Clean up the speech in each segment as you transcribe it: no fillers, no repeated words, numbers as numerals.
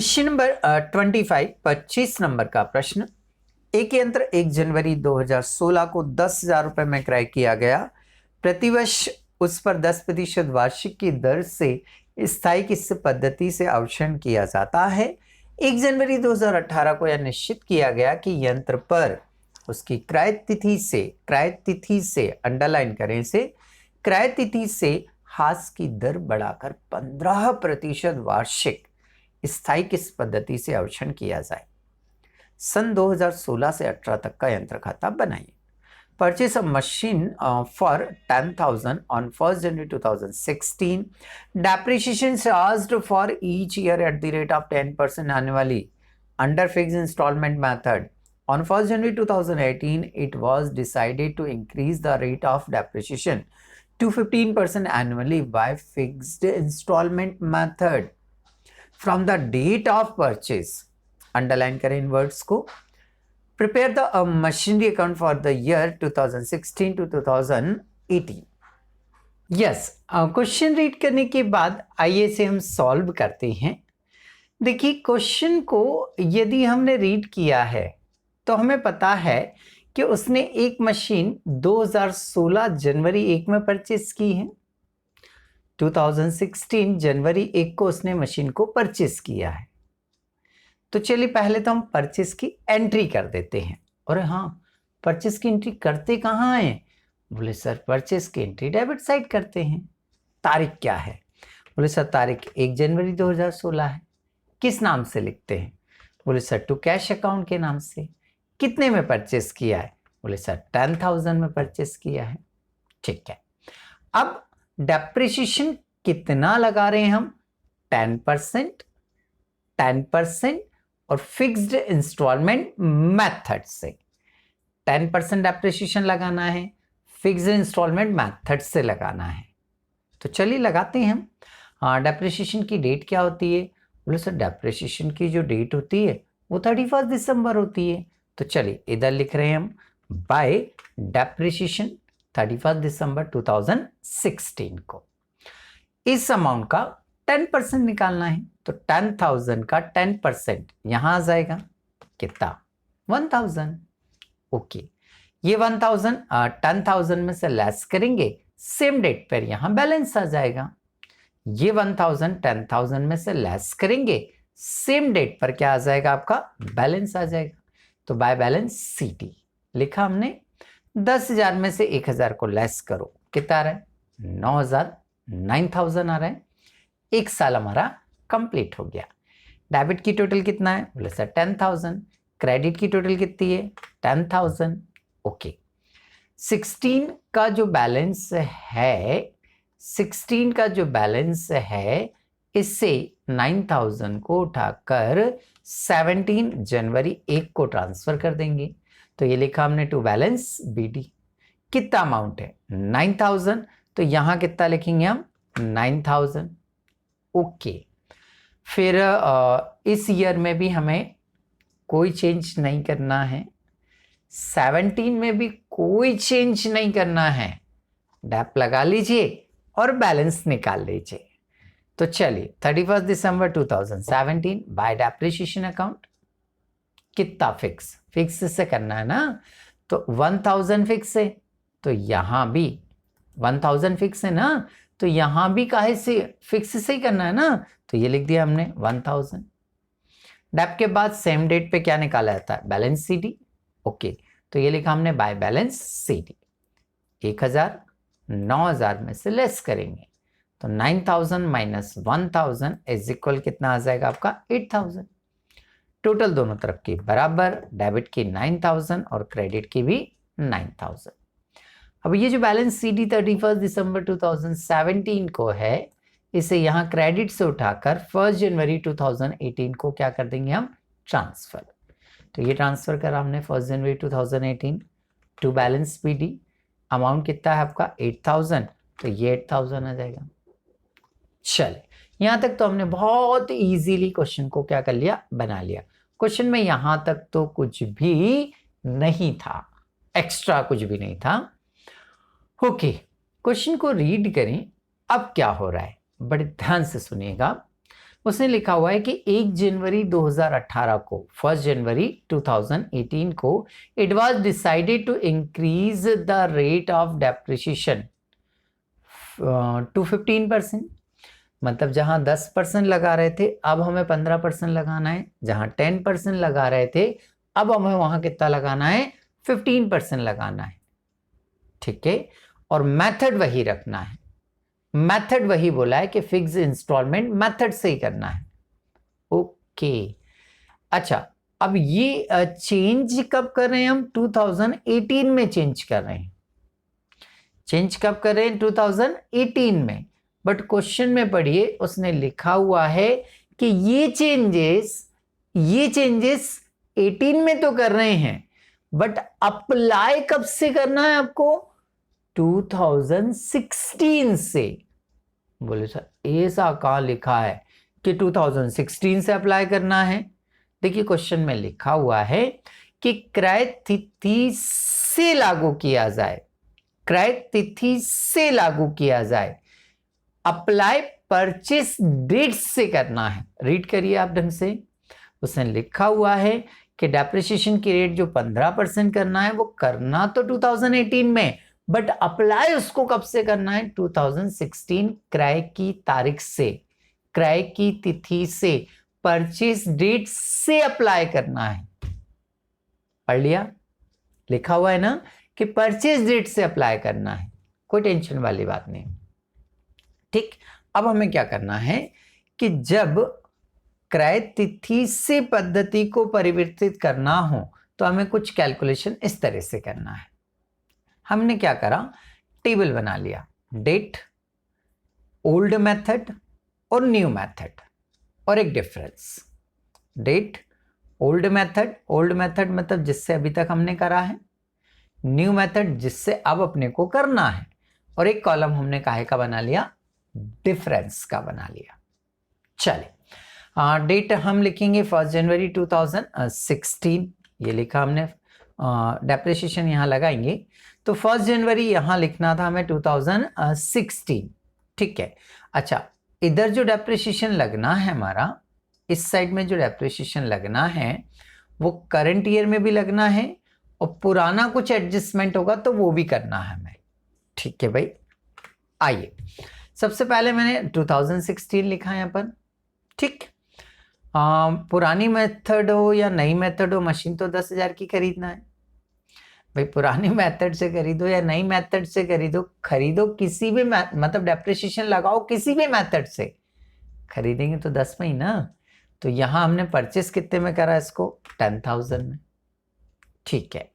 Question number 25 number का प्रश्न। एक यंत्र 1 जनवरी 2016 को 10,000 रुपए में क्रय किया गया। प्रतिवर्ष उस पर 10% वार्षिक की दर से स्थायी किस्त पद्धति से अवशयन किया जाता है। 1 जनवरी 2018 को यह निश्चित किया गया कि यंत्र पर उसकी क्रय तिथि से अंडरलाइन करें से क्रय तिथि से हास की दर बढ़ाकर 15% वार्षिक स्थायी किस्त पद्धति से अवशयन किया जाए। सन 2016 से 18 तक का यंत्र खाता बनाइए। Purchase a machine for 10,000 on 1st January 2016. Depreciation charged for each year at the rate of 10% annually under fixed installment method. On 1st January 2018, it was decided to increase the rate of depreciation to 15% annually by fixed installment method. From the date of purchase, underline करें इन words को। Prepare the machinery account for the year 2016 to 2018. Yes, question read करने के बाद आइए इसे हम solve करते हैं। देखिए, क्वेश्चन को यदि हमने रीड किया है तो हमें पता है कि उसने एक मशीन 2016 जनवरी 1 में परचेस की है। 2016 जनवरी 1 को उसने मशीन को परचेस किया है। तो चलिए पहले तो हम परचेस की एंट्री कर देते हैं। और हाँ, परचेस की एंट्री करते कहाँ हैं? बोले सर परचेस की एंट्री डेबिट साइड करते हैं। तारीख क्या है? बोले सर तारीख 1 जनवरी 2016 है। किस नाम से लिखते हैं? बोले सर टू कैश अकाउंट के नाम से। कितने में परचेस किया है? बोले सर 10,000 में परचेस किया है। ठीक है, अब डेप्रिसिएशन कितना लगा रहे हैं हम? 10% और फिक्स्ड इंस्टॉलमेंट मेथड से 10% डेप्रिसिएशन लगाना है, फिक्स्ड इंस्टॉलमेंट मेथड से लगाना है। तो चलिए लगाते हैं हम। हाँ, डेप्रिसिएशन की डेट क्या होती है? बोले सर डेप्रिसिएशन की जो डेट होती है वो 31 दिसंबर होती है। तो चलिए इधर लिख रहे हैं हम बाय डेप्रिसिएशन 31 दिसंबर 2016 को। इस अमाउंट का 10% निकालना है। तो 10,000 का 10% यहां आ जाएगा कितना? 1,000। ओके, ये 1,000 10,000 में से लेस करेंगे, सेम डेट पर यहां बैलेंस आ जाएगा। ये 1,000 10,000 में से लेस करेंगे, सेम डेट पर क्या आ जाएगा? आपका बैलेंस आ जाएगा। तो बाय बैलेंस सीटी लिखा हमने। 10,000 में से 1,000 को लेस करो, कितना आ रहा है? 9,000 9,000 आ रहा है। एक साल हमारा कंप्लीट हो गया। डेबिट की टोटल कितना है? बोले सर 10,000। क्रेडिट की टोटल कितनी है? 10,000। ओके, 16 का जो बैलेंस है इससे 9,000 को उठाकर 17 जनवरी 1 को ट्रांसफर कर देंगे। तो ये लिखा हमने टू बैलेंस बीडी। कितना अमाउंट है? 9,000। तो यहां कितना लिखेंगे हम? 9,000। ओके, फिर इस ईयर में भी हमें कोई चेंज नहीं करना है, 17 में भी कोई चेंज नहीं करना है। डैप लगा लीजिए और बैलेंस निकाल लीजिए। तो चलिए 31 दिसंबर 2017 बाय डेप्रिसिएशन अकाउंट कितना? फिक्स से करना है ना। तो 1,000 फिक्स है, तो यहां भी 1,000 फिक्स है ना, तो यहां भी काहे से फिक्स से ही करना है ना। तो ये लिख दिया हमने 1,000। डेप के बाद सेम डेट पे क्या निकाला जाता है? Balance CD. ओके, तो ये लिखा हमने बाय बैलेंस सीडी। 1,000 9,000 में से लेस करेंगे तो 9,000 माइनस 1,000 इज इक्वल कितना आ जाएगा आपका? 8,000। टोटल दोनों तरफ की बराबर, डेबिट की 9,000 और क्रेडिट की भी 9,000। अब ये जो बैलेंस सीडी 31 दिसंबर 2017 को है, इसे यहाँ क्रेडिट से उठाकर 1 जनवरी 2018 को क्या कर देंगे हम? ट्रांसफर। तो ये ट्रांसफर करा हमने 1 जनवरी 2018 टू बैलेंस बीडी। अमाउंट कितना है आपका? 8,000। तो ये 8,000 आ जाएगा। चले, यहां तक तो हमने बहुत इजीली क्वेश्चन को क्या कर लिया? बना लिया। क्वेश्चन में यहां तक तो कुछ भी नहीं था, एक्स्ट्रा कुछ भी नहीं था। ओके, क्वेश्चन को रीड करें। अब क्या हो रहा है? बड़े ध्यान से सुनिएगा। उसने लिखा हुआ है कि 1 जनवरी 2018 को 1 जनवरी 2018 को it was decided to increase the rate of depreciation to 15%। मतलब जहां 10% लगा रहे थे अब हमें 15% लगाना है, जहां 10% लगा रहे थे अब हमें वहां कितना लगाना है, 15% लगाना है। ठीक है, और मेथड वही रखना है, मेथड वही बोला है कि फिक्स इंस्टॉलमेंट मेथड से ही करना है। ओके, अच्छा अब ये चेंज कब कर रहे हैं हम, 2018 में चेंज कर रहे हैं। चेंज कब कर रहे हैं, 2018 में। बट क्वेश्चन में पढ़िए, उसने लिखा हुआ है कि ये चेंजेस 18 में तो कर रहे हैं, बट अप्लाई कब से करना है आपको, 2016 से। बोले सर ऐसा कहां लिखा है कि 2016 से अप्लाई करना है। देखिए क्वेश्चन में लिखा हुआ है कि क्रय तिथि से लागू किया जाए, क्रय तिथि से लागू किया जाए, अप्लाई परचेस डेट से करना है। रीड करिए आप ढंग से, उसने लिखा हुआ है कि डेप्रिसिएशन की रेट जो 15% करना है वो करना तो 2018 में, बट अप्लाई उसको कब से करना है, 2016 क्रय की तारीख से, क्रय की तिथि से, परचेस डेट से अप्लाई करना है। पढ़ लिया, लिखा हुआ है ना कि परचेस डेट से अप्लाई करना है, कोई टेंशन वाली बात नहीं। ठीक, अब हमें क्या करना है कि जब क्रय तिथि से पद्धति को परिवर्तित करना हो तो हमें कुछ कैलकुलेशन इस तरह से करना है। हमने क्या करा, टेबल बना लिया, डेट, ओल्ड मेथड और न्यू मेथड, और एक difference. Date, old method, old method मतलब जिससे अभी तक हमने करा है, न्यू मेथड जिससे अब अपने को करना है, और एक कॉलम हमने काहे का बना लिया, डिफरेंस का बना लिया। चलिए डेट हम लिखेंगे 1 जनवरी 2016, ये लिखा हमने, डेप्रिसिएशन यहाँ लगाएंगे तो 1 जनवरी यहाँ लिखना था हमें 2016। ठीक है, अच्छा इधर जो डेप्रिसिएशन लगना है हमारा, इस साइड में जो डेप्रिसिएशन लगना है वो करंट ईयर में भी लगना है, और पुराना कुछ एडजस्टमेंट होगा तो वो भी करना है हमें। ठीक है भाई, आइए सबसे पहले मैंने 2016 लिखा है यहाँ पर। ठीक, पुरानी मेथड हो या नई मेथड हो, मशीन तो 10,000 की खरीदना है भाई। पुरानी मेथड से खरीदो या नई मेथड से खरीदो किसी भी मतलब डेप्रिसिएशन लगाओ किसी भी मेथड से, खरीदेंगे तो 10 में ही ना। तो यहाँ हमने परचेस कितने में करा इसको, 10,000 में। ठीक है,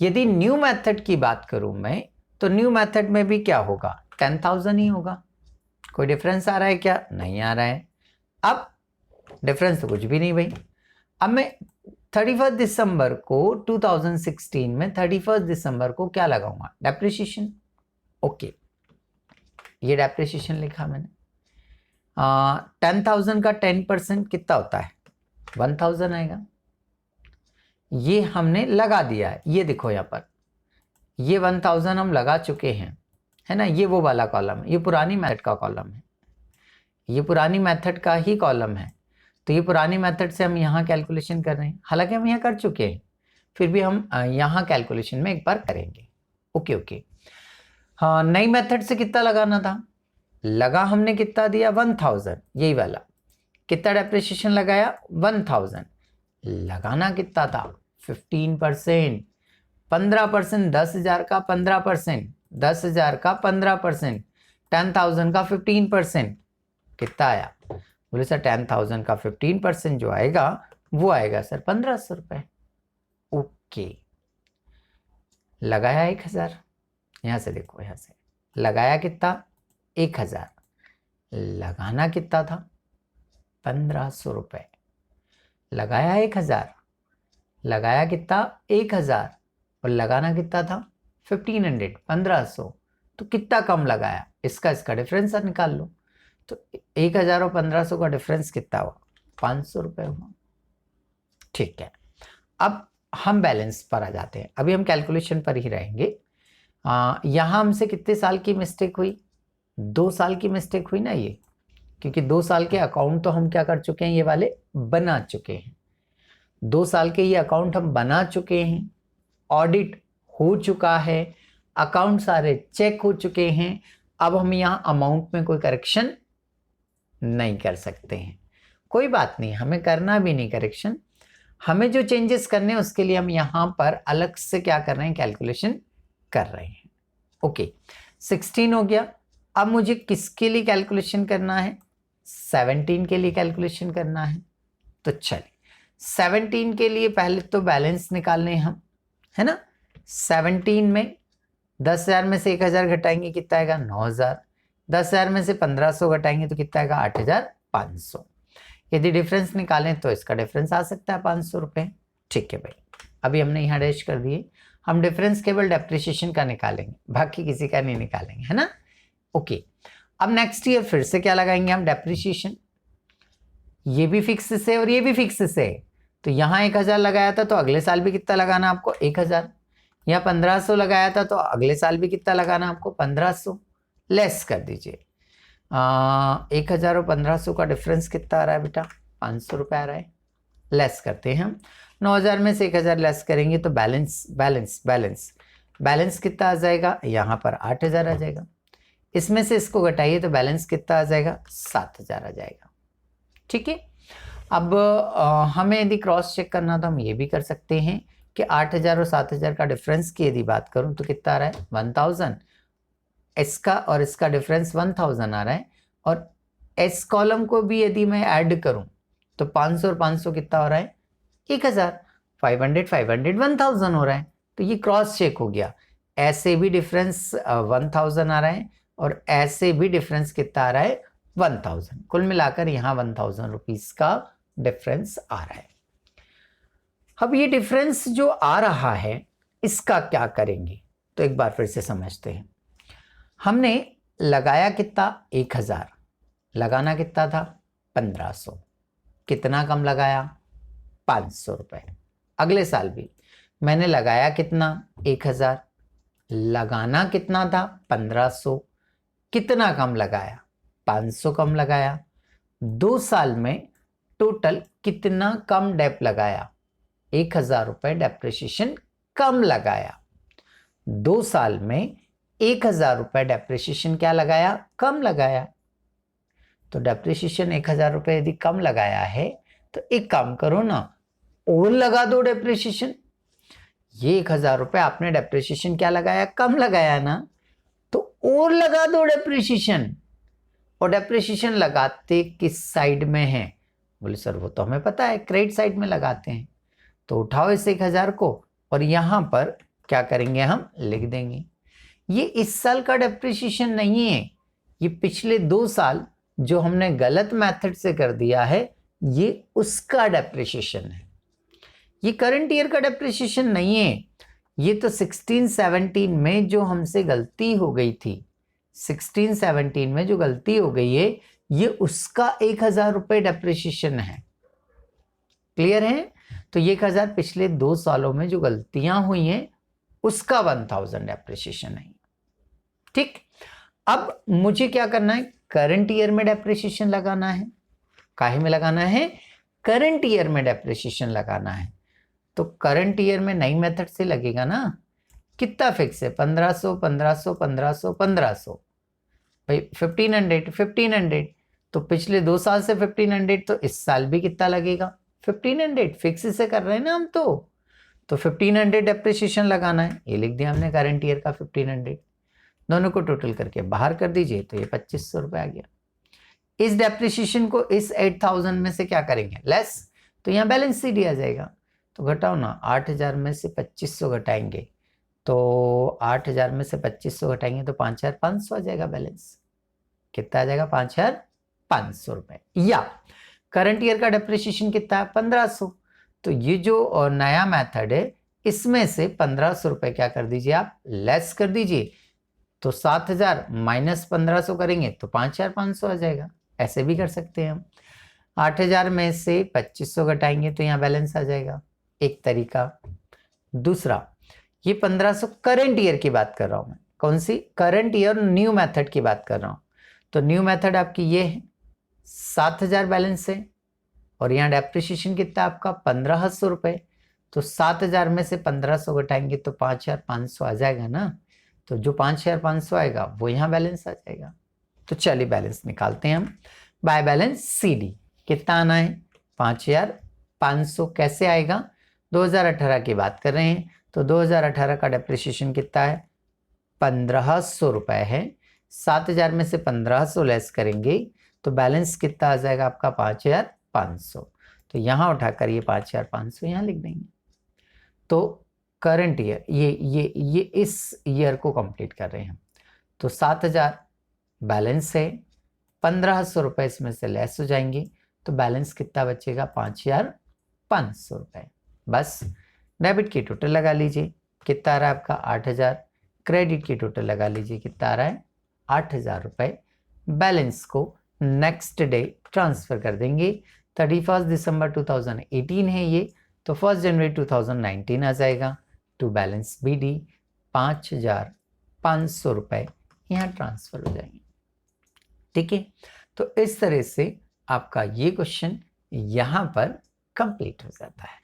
यदि न्यू मेथड की बात करूं मैं तो न्यू मेथड में भी क्या होगा, 10,000 ही होगा। कोई डिफरेंस आ रहा है क्या, नहीं आ रहा है। अब डिफरेंस तो कुछ भी नहीं भाई। अब मैं 31 दिसंबर को 2016 में 31 दिसंबर को क्या लगाऊंगा, डेप्रिसिएशन। ओके, ये डेप्रिसिएशन लिखा मैंने। 10,000 का 10% कितना होता है, 1,000 आएगा। ये हमने लगा दिया है, ये देखो यहाँ पर ये 1,000 हम लगा चुके हैं, है ना। ये वो वाला कॉलम है, ये पुरानी मेथड का कॉलम है, ये पुरानी मेथड का ही कॉलम है। तो ये पुरानी मेथड से हम यहाँ कैलकुलेशन कर रहे हैं, हालांकि हम यहाँ कर चुके हैं, फिर भी हम यहाँ कैलकुलेशन में एक बार करेंगे। ओके ओके, हाँ नई मेथड से कितना लगाना था, लगा हमने कितना दिया, 1,000, यही वाला। कितना डेप्रिसिएशन लगाया, 1,000। लगाना कितना था, 15%, 15%, 10,000 का 15%, 10,000 का 15%, 10,000 का 15%, कितना आया, बोले सर 10,000 का 15% जो आएगा वो आएगा सर 1,500 रुपये। ओके, लगाया 1,000, यहाँ से देखो, यहाँ से लगाया कितना, 1,000, लगाना कितना था, 1,500 रुपये। लगाया 1,000, लगाया कितना, 1,000, और लगाना कितना था, 1,500, 1,500। तो कितना कम लगाया, इसका डिफरेंस निकाल लो। तो 1,000 और 1,500 का डिफरेंस कितना हुआ, 500 रुपये हुआ। ठीक है, अब हम बैलेंस पर आ जाते हैं, अभी हम कैलकुलेशन पर ही रहेंगे। यहाँ हमसे कितने साल की मिस्टेक हुई, 2 साल की मिस्टेक हुई ना ये। क्योंकि 2 साल के अकाउंट तो हम क्या कर चुके हैं, ये वाले बना चुके हैं। 2 साल के ये अकाउंट हम बना चुके हैं, ऑडिट हो चुका है, अकाउंट सारे चेक हो चुके हैं। अब हम यहाँ अमाउंट में कोई करेक्शन नहीं कर सकते हैं। कोई बात नहीं, हमें करना भी नहीं करेक्शन। हमें जो चेंजेस करने हैं उसके लिए हम यहाँ पर अलग से क्या कर रहे हैं, कैलकुलेशन कर रहे हैं। ओके, 16 हो गया। अब मुझे किसके लिए कैलकुलेशन करना है, 17 के लिए कैलकुलेशन करना है। तो चलिए 17 के लिए पहले तो बैलेंस निकालने हम, है ना। 17 में 10,000 में से 1,000 घटाएंगे, कितना आएगा 9,000। 10,000 में से 1,500 घटाएंगे तो कितना आएगा 8,500। यदि डिफरेंस निकालें तो इसका डिफरेंस आ सकता है 500 रुपये। ठीक है भाई, अभी हमने यहाँ डैश कर दिए। हम डिफरेंस केवल डेप्रिसिएशन का निकालेंगे, बाकी किसी का नहीं निकालेंगे, है ना। ओके, अब नेक्स्ट ईयर फिर से क्या लगाएंगे हम, डेप्रिसिएशन। ये भी फिक्स से और ये भी फिक्स से, तो यहाँ 1,000 लगाया था तो अगले साल भी कितना लगाना आपको 1,000। यहाँ 1,500 लगाया था तो अगले साल भी कितना लगाना आपको 1,500। लेस कर दीजिए, 1,000 और 1,500 का डिफरेंस कितना आ रहा है बेटा, 500 रुपये आ रहा है। लेस करते हैं हम, 9,000 में से 1,000 लेस करेंगे तो बैलेंस बैलेंस बैलेंस बैलेंस कितना आ जाएगा, यहाँ पर 8,000 आ जाएगा। इसमें से इसको घटाइए तो बैलेंस कितना आ जाएगा, 7,000 आ जाएगा। ठीक है, अब हमें यदि क्रॉस चेक करना तो हम ये भी कर सकते हैं कि 8,000 और 7,000 का डिफरेंस की यदि बात करूं तो कितना आ रहा है 1,000। इसका और इसका डिफरेंस 1,000 आ रहा है, और एस कॉलम को भी यदि मैं ऐड करूं तो 500 और 500 कितना हो रहा है 1,000। 500 500 1,000 हो रहा है। तो ये क्रॉस चेक हो गया, ऐसे भी डिफरेंस 1,000 आ रहा है और ऐसे भी डिफरेंस कितना आ रहा है 1,000। कुल मिलाकर यहाँ 1,000 रुपीज का डिफरेंस आ रहा है। अब ये डिफरेंस जो आ रहा है इसका क्या करेंगे, तो एक बार फिर से समझते हैं। हमने लगाया कितना 1,000, लगाना कितना था 1,500, कितना कम लगाया 500 रुपये। अगले साल भी मैंने लगाया कितना 1,000, लगाना कितना था 1,500, कितना कम लगाया 500 कम लगाया। 2 साल में टोटल कितना कम डेप लगाया, 1,000 रुपये डेप्रिसिएशन कम लगाया। 2 साल में 1,000 रुपये डेप्रिसिएशन क्या लगाया, कम लगाया। तो डेप्रिसिएशन 1,000 रुपये यदि कम लगाया है तो एक काम करो ना, और लगा दो डेप्रिसिएशन। ये 1,000 रुपये आपने डेप्रिसिएशन क्या लगाया, कम लगाया ना, तो और लगा दो डेप्रिसिएशन। और डेप्रिसिएशन लगाते किस साइड में है, बोले सर वो तो हमें पता है क्रेडिट साइड में लगाते हैं। तो उठाओ इस 1,000 को और यहाँ पर क्या करेंगे, हम लिख देंगे। ये इस साल का डेप्रिसिएशन नहीं है, ये पिछले 2 साल जो हमने गलत मेथड से कर दिया है ये उसका डेप्रिसिएशन है। ये करंट ईयर का डेप्रिसिएशन नहीं है, ये तो 16-17 में जो हमसे गलती हो गई थी, 16-17 में जो गलती हो गई है ये उसका 1,000 रुपये डेप्रिसिएशन है। क्लियर है। तो ये 1,000 पिछले 2 सालों में जो गलतियां हुई हैं उसका 1,000 डेप्रिसिएशन है। ठीक, अब मुझे क्या करना है, करंट ईयर में डेप्रिसिएशन लगाना है। काहे में लगाना है, करंट ईयर में डेप्रिसिएशन लगाना है। तो करंट ईयर में नई मेथड से लगेगा ना, कितना फिक्स है 1,500 1,500 1,500 1,500 भाई 1,500 1,500। तो पिछले 2 साल से 1,500, तो इस साल भी कितना लगेगा 1,500, फिक्स से कर रहे हैं ना हम। तो 1,500 डेप्रिसिएशन लगाना है, ये लिख दिया हमने करंट ईयर का 1,500। दोनों को टोटल करके बाहर कर दीजिए तो ये 2,500 रुपये आ गया। इस डेप्रिसिएशन को इस 8,000 में से क्या करेंगे, लेस, तो यहाँ बैलेंस शीट आ जाएगा। तो घटाओ ना, 8,000 में से 2,500 घटाएंगे तो 8,000 में से 2,500 घटाएंगे तो 5,500 आ जाएगा बैलेंस। कितना आ जाएगा 5,500 रुपये। या करंट ईयर का डेप्रिसिएशन कितना है 1,500। तो ये जो नया मेथड है इसमें से 1,500 रुपये क्या कर दीजिए आप, लेस कर दीजिए। तो 7,000 माइनस 1,500 करेंगे तो 5,500 आ जाएगा। ऐसे भी कर सकते हैं हम। 8,000 में से 2,500 घटाएंगे तो यहाँ बैलेंस आ जाएगा, एक तरीका। दूसरा, ये 1,500 करंट ईयर की बात कर रहा हूँ मैं, कौन सी, करंट ईयर न्यू मेथड की बात कर रहा हूँ। तो न्यू मेथड आपकी ये है, 7,000 बैलेंस है और यहाँ डेप्रिसिएशन कितना है आपका 1,500 रुपये। तो 7,000 में से 1,500 घटाएंगे तो 5,500 आ जाएगा ना। तो जो 5,500 आएगा वो यहाँ बैलेंस आ जाएगा। तो चलिए बैलेंस निकालते हैं हम। बाय बैलेंस CD कितना आना है 5,500। कैसे आएगा, 2018 की बात कर रहे हैं तो 2018 का डेप्रिसिएशन कितना है 1,500 रुपये है। 7,000 में से 1,500 लेस करेंगे तो बैलेंस कितना आ जाएगा आपका 5,500। तो यहाँ उठाकर ये 5,500 यहाँ लिख देंगे। तो करंट ईयर ये इस ईयर को कंप्लीट कर रहे हैं। तो 7,000 बैलेंस है, 1,500 रुपये इसमें से लेस हो जाएंगे तो बैलेंस कितना बचेगा 5,500 रुपये। बस डेबिट की टोटल लगा लीजिए कितना आ रहा है आपका 8,000। क्रेडिट की टोटल लगा लीजिए कितना आ रहा है 8,000 रुपये। बैलेंस को नेक्स्ट डे ट्रांसफ़र कर देंगे। 31 दिसंबर 2018 है ये, तो 1 जनवरी 2019 आ जाएगा। टू बैलेंस BD 5,500 रुपये यहाँ ट्रांसफ़र हो जाएंगे। ठीक है, तो इस तरह से आपका ये क्वेश्चन यहाँ पर कंप्लीट हो जाता है।